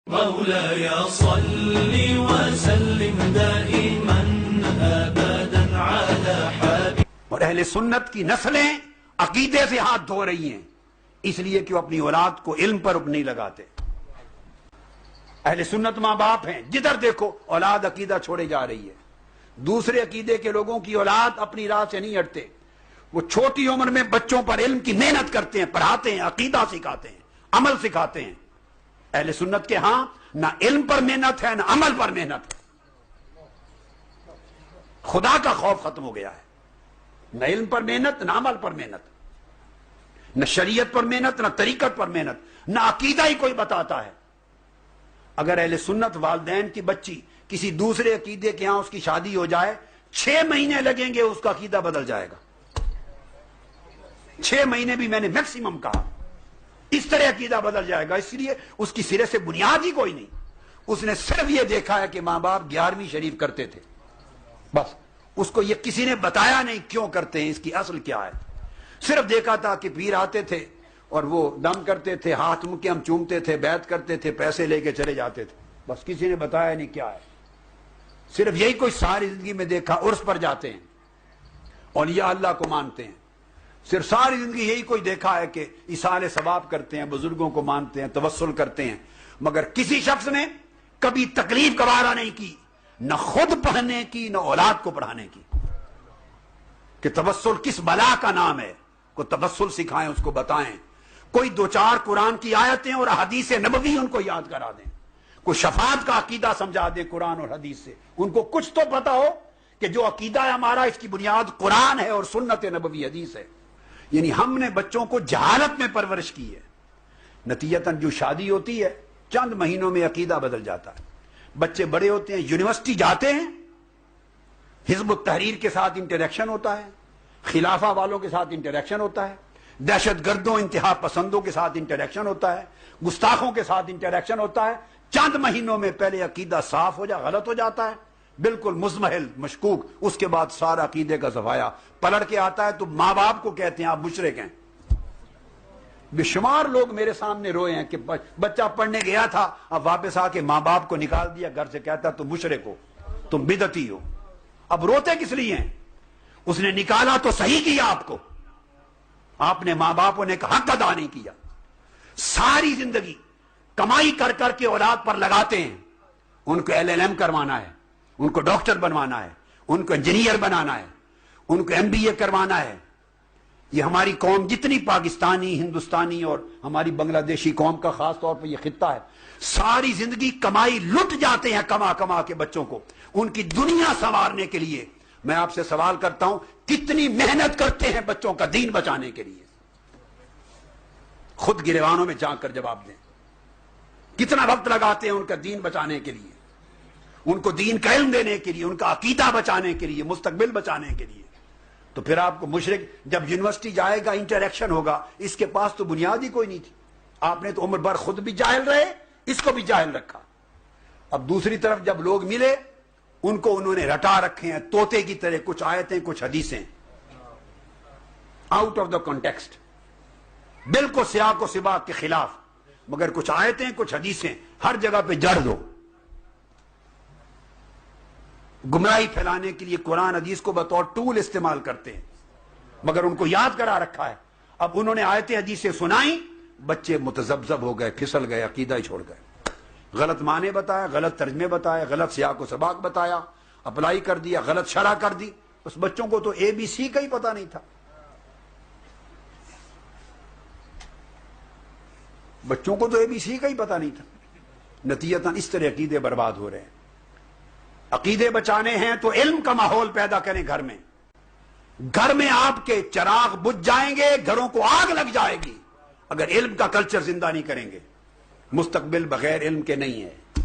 مولاي صل وسلم دائما ابدا على حبيبك. اور اہل سنت کی نسلیں عقیدے سے ہاتھ دھو رہی ہیں، اس لیے کہ وہ اپنی اولاد کو علم پر نہیں لگاتے. اہل سنت ماں باپ ہیں، جدھر دیکھو اولاد عقیدہ چھوڑے جا رہی ہے. دوسرے عقیدے کے لوگوں کی اولاد اپنی راہ سے نہیں ہٹتے، وہ چھوٹی عمر میں بچوں پر علم کی محنت کرتے ہیں، پڑھاتے ہیں، عقیدہ سکھاتے ہیں، عمل سکھاتے ہیں. اہل سنت کے ہاں نہ علم پر محنت ہے نہ عمل پر محنت ہے. خدا کا خوف ختم ہو گیا ہے. نہ علم پر محنت نہ عمل پر محنت، نہ شریعت پر محنت نہ طریقت پر محنت، نہ عقیدہ ہی کوئی بتاتا ہے. اگر اہل سنت والدین کی بچی کسی دوسرے عقیدے کے ہاں اس کی شادی ہو جائے، 6 مہینے لگیں گے اس کا عقیدہ بدل جائے گا. 6 مہینے بھی میں نے میکسیمم کہا، اس طرح عقیدہ بدل جائے گا. اس لیے اس کی سرے سے بنیاد ہی کوئی نہیں. اس نے صرف یہ دیکھا ہے کہ ماں باپ 11ویں شریف کرتے تھے، بس اس کو یہ کسی نے بتایا نہیں کیوں کرتے ہیں، اس کی اصل کیا ہے. صرف دیکھا تھا کہ پیر آتے تھے اور وہ دم کرتے تھے، ہاتھ کے ہم چومتے تھے، بیعت کرتے تھے، پیسے لے کے چلے جاتے تھے، بس کسی نے بتایا نہیں کیا ہے. صرف یہی کوئی ساری زندگی میں دیکھا. عرس پر جاتے ہیں، اولیاء اللہ کو مانتے ہیں، صرف ساری زندگی یہی کوئی دیکھا ہے کہ ایصال ثواب کرتے ہیں، بزرگوں کو مانتے ہیں، توسل کرتے ہیں. مگر کسی شخص نے کبھی تکلیف گوارا نہیں کی، نہ خود پڑھنے کی نہ اولاد کو پڑھانے کی، کہ توسل کس بلا کا نام ہے. کو توسل سکھائیں، اس کو بتائیں. کوئی 2-4 قرآن کی آیتیں اور حدیث نبوی ان کو یاد کرا دیں. کوئی شفاعت کا عقیدہ سمجھا دیں قرآن اور حدیث سے. ان کو کچھ تو پتا ہو کہ جو عقیدہ ہے ہمارا، اس کی بنیاد قرآن ہے اور سنت نبوی حدیث ہے. یعنی ہم نے بچوں کو جہالت میں پرورش کی ہے. نتیجتاً جو شادی ہوتی ہے چند مہینوں میں عقیدہ بدل جاتا ہے. بچے بڑے ہوتے ہیں، یونیورسٹی جاتے ہیں، حزب التحریر کے ساتھ انٹریکشن ہوتا ہے، خلافہ والوں کے ساتھ انٹریکشن ہوتا ہے، دہشت گردوں انتہا پسندوں کے ساتھ انٹریکشن ہوتا ہے، گستاخوں کے ساتھ انٹریکشن ہوتا ہے. چند مہینوں میں پہلے عقیدہ صاف ہو غلط ہو جاتا ہے، بالکل مزمحل مشکوک. اس کے بعد سارا عقیدے کا صفایا پلٹ کے آتا ہے تو ماں باپ کو کہتے ہیں آپ مشرک ہیں. بے شمار لوگ میرے سامنے روئے ہیں کہ بچہ پڑھنے گیا تھا، اب واپس آ کے ماں باپ کو نکال دیا گھر سے، کہتا تم مشرک ہو، تم بدعتی ہو. اب روتے کس لیے ہیں؟ اس نے نکالا تو صحیح کیا آپ کو، آپ نے ماں باپوں نے حق ادا نہیں کیا. ساری زندگی کمائی کر کر کے اولاد پر لگاتے ہیں. ان کو LLM کروانا ہے، ان کو ڈاکٹر بنوانا ہے، ان کو انجینئر بنانا ہے، ان کو MBA کروانا ہے. یہ ہماری قوم جتنی پاکستانی، ہندوستانی اور ہماری بنگلہ دیشی قوم کا خاص طور پر یہ خطہ ہے، ساری زندگی کمائی لٹ جاتے ہیں کما کما کے بچوں کو ان کی دنیا سنوارنے کے لیے. میں آپ سے سوال کرتا ہوں کتنی محنت کرتے ہیں بچوں کا دین بچانے کے لیے؟ خود گریبانوں میں جا کر جواب دیں. کتنا وقت لگاتے ہیں ان کا دین بچانے کے لیے، ان کو دین کا علم دینے کے لیے، ان کا عقیدہ بچانے کے لیے، مستقبل بچانے کے لیے. تو پھر آپ کو مشرک جب یونیورسٹی جائے گا، انٹریکشن ہوگا، اس کے پاس تو بنیاد ہی کوئی نہیں تھی. آپ نے تو عمر بھر خود بھی جاہل رہے، اس کو بھی جاہل رکھا. اب دوسری طرف جب لوگ ملے، ان کو انہوں نے رٹا رکھے ہیں طوطے کی طرح، کچھ آیتیں کچھ حدیثیں آؤٹ آف دا کانٹیکسٹ، بالکل سیاق و سباق کے خلاف. مگر کچھ آیتیں کچھ حدیثیں ہر جگہ پہ جڑ دو. گمراہی پھیلانے کے لیے قرآن حدیث کو بطور ٹول استعمال کرتے ہیں، مگر ان کو یاد کرا رکھا ہے. اب انہوں نے آیتیں حدیثیں سنائیں، بچے متذبذب ہو گئے، پھسل گئے، عقیدہ ہی چھوڑ گئے. غلط معنی بتایا، غلط ترجمے بتایا، غلط سیاق و سباق بتایا، اپلائی کر دیا، غلط شرح کر دی. اس بچوں کو تو ABC کا ہی پتہ نہیں تھا. بچوں کو تو ABC کا ہی پتہ نہیں تھا. نتیجتاً اس طرح عقیدے برباد ہو رہے ہیں. عقیدے بچانے ہیں تو علم کا ماحول پیدا کریں گھر میں. گھر میں آپ کے چراغ بجھ جائیں گے، گھروں کو آگ لگ جائے گی اگر علم کا کلچر زندہ نہیں کریں گے. مستقبل بغیر علم کے نہیں ہے.